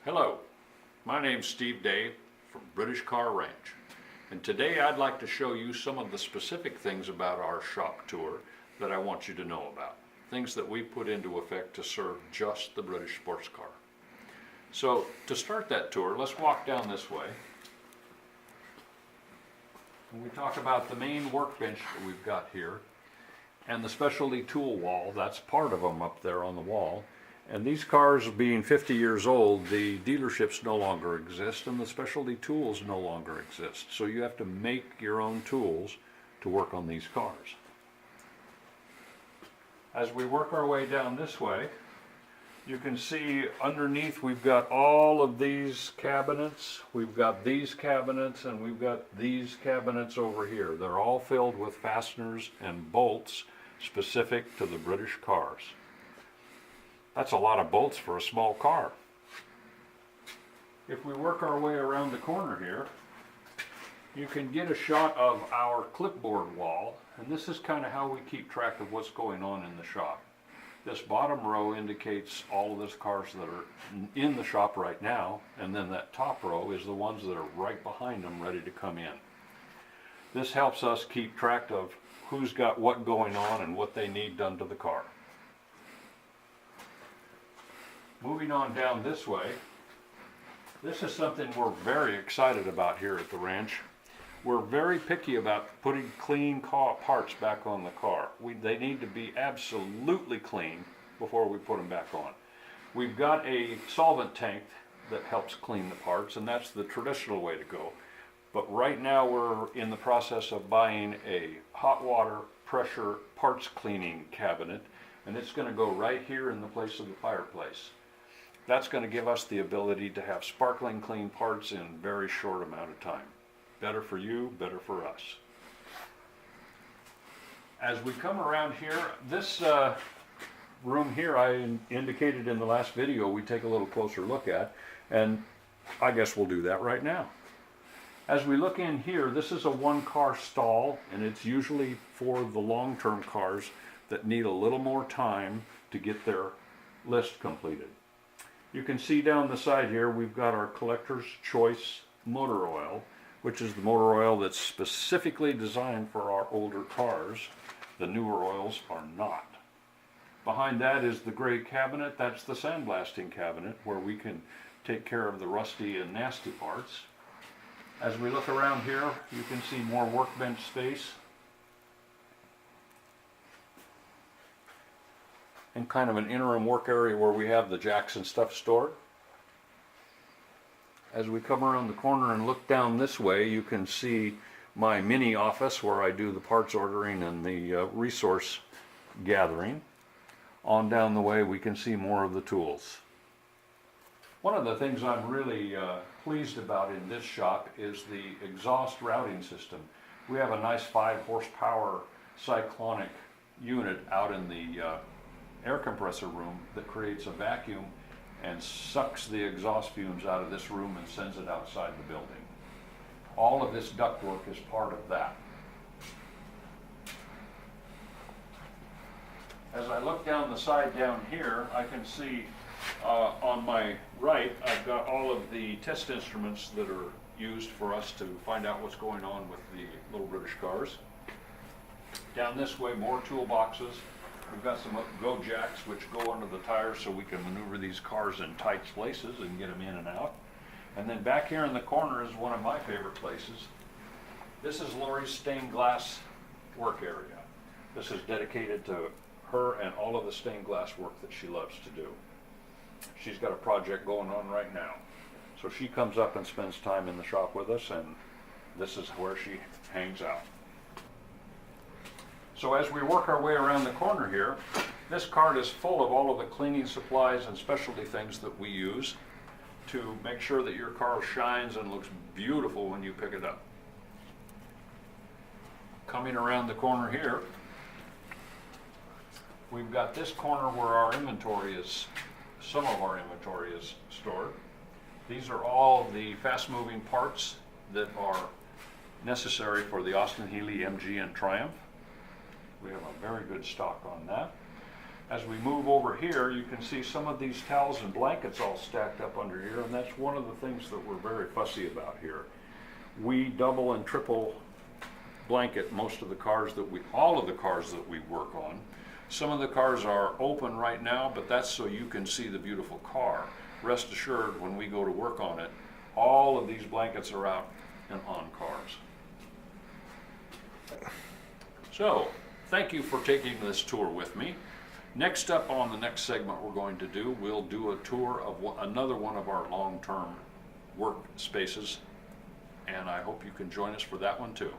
Hello, my name's Steve Day from British Car Range, and today I'd like to show you some of the specific things about our shop tour that I want you to know about. Things that we put into effect to serve just the British sports car. So to start that tour, let's walk down this way. And we talk about the main workbench that we've got here and the specialty tool wall. That's part of them up there on the wall. And these cars being 50 years old, the dealerships no longer exist and the specialty tools no longer exist. So you have to make your own tools to work on these cars. As we work our way down this way, you can see underneath we've got all of these cabinets. We've got these cabinets and we've got these cabinets over here. They're all filled with fasteners and bolts specific to the British cars. That's a lot of bolts for a small car. If we work our way around the corner here, you can get a shot of our clipboard wall, and this is kind of how we keep track of what's going on in the shop. This bottom row indicates all of the cars that are in the shop right now, and then that top row is the ones that are right behind them ready to come in. This helps us keep track of who's got what going on and what they need done to the car. Moving on down this way, this is something we're very excited about here at the ranch. We're very picky about putting clean parts back on the car. They need to be absolutely clean before we put them back on. We've got a solvent tank that helps clean the parts, and that's the traditional way to go. But right now we're in the process of buying a hot water pressure parts cleaning cabinet, and it's going to go right here in the place of the fireplace. That's going to give us the ability to have sparkling clean parts in a very short amount of time. Better for you, better for us. As we come around here, this room here I indicated in the last video we take a little closer look at, and I guess we'll do that right now. As we look in here, this is a one-car stall, and it's usually for the long-term cars that need a little more time to get their list completed. You can see down the side here we've got our Collector's Choice motor oil, which is the motor oil that's specifically designed for our older cars. The newer oils are not. Behind that is the gray cabinet. That's the sandblasting cabinet where we can take care of the rusty and nasty parts. As we look around here, you can see more workbench space and kind of an interim work area where we have the jacks and stuff stored. As we come around the corner and look down this way, you can see my mini office where I do the parts ordering and the resource gathering. On down the way we can see more of the tools. One of the things I'm really pleased about in this shop is the exhaust routing system. We have a nice 5 horsepower cyclonic unit out in the air compressor room that creates a vacuum and sucks the exhaust fumes out of this room and sends it outside the building. All of this ductwork is part of that. As I look down the side down here, I can see on my right I've got all of the test instruments that are used for us to find out what's going on with the little British cars. Down this way, more toolboxes. We've got some go jacks which go under the tires so we can maneuver these cars in tight places and get them in and out. And then back here in the corner is one of my favorite places. This is Lori's stained glass work area. This is dedicated to her and all of the stained glass work that she loves to do. She's got a project going on right now. So she comes up and spends time in the shop with us, and this is where she hangs out. So as we work our way around the corner here, this cart is full of all of the cleaning supplies and specialty things that we use to make sure that your car shines and looks beautiful when you pick it up. Coming around the corner here, we've got this corner where our inventory is, some of our inventory is stored. These are all the fast-moving parts that are necessary for the Austin, Healey, MG, and Triumph. We have a very good stock on that. As we move over here, you can see some of these towels and blankets all stacked up under here, and that's one of the things that we're very fussy about here. We double and triple blanket most of the cars all of the cars that we work on. Some of the cars are open right now, but that's so you can see the beautiful car. Rest assured, when we go to work on it, all of these blankets are out and on cars. So, thank you for taking this tour with me. Next up on the next segment we're going to do, we'll do a tour of another one of our long-term work spaces, and I hope you can join us for that one too.